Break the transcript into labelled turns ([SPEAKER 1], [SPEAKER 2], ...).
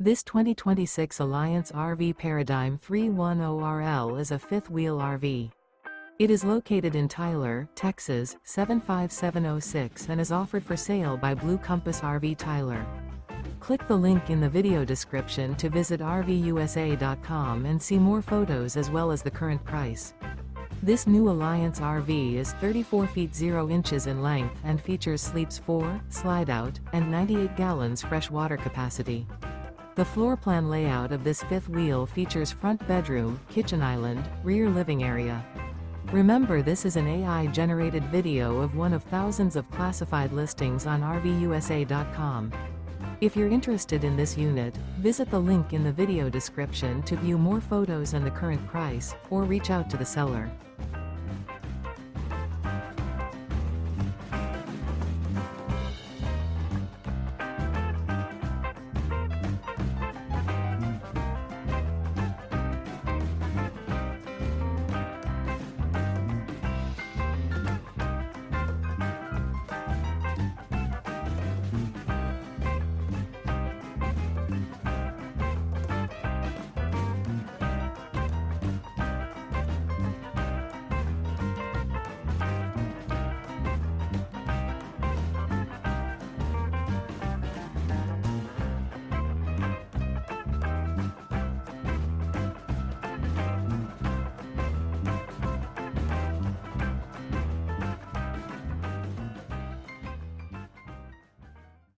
[SPEAKER 1] This 2026 Alliance RV Paradigm 310RL is a fifth-wheel RV. It is located in Tyler, Texas, 75706 and is offered for sale by Blue Compass RV Tyler. Click the link in the video description to visit RVUSA.com and see more photos as well as the current price. This new Alliance RV is 34 feet 0 inches in length and features sleeps 4, slide-out, and 98 gallons fresh water capacity. The floor plan layout of this fifth wheel features front bedroom, kitchen island, rear living area. Remember, this is an AI-generated video of one of thousands of classified listings on RVUSA.com. If you're interested in this unit, visit the link in the video description to view more photos and the current price, or reach out to the seller.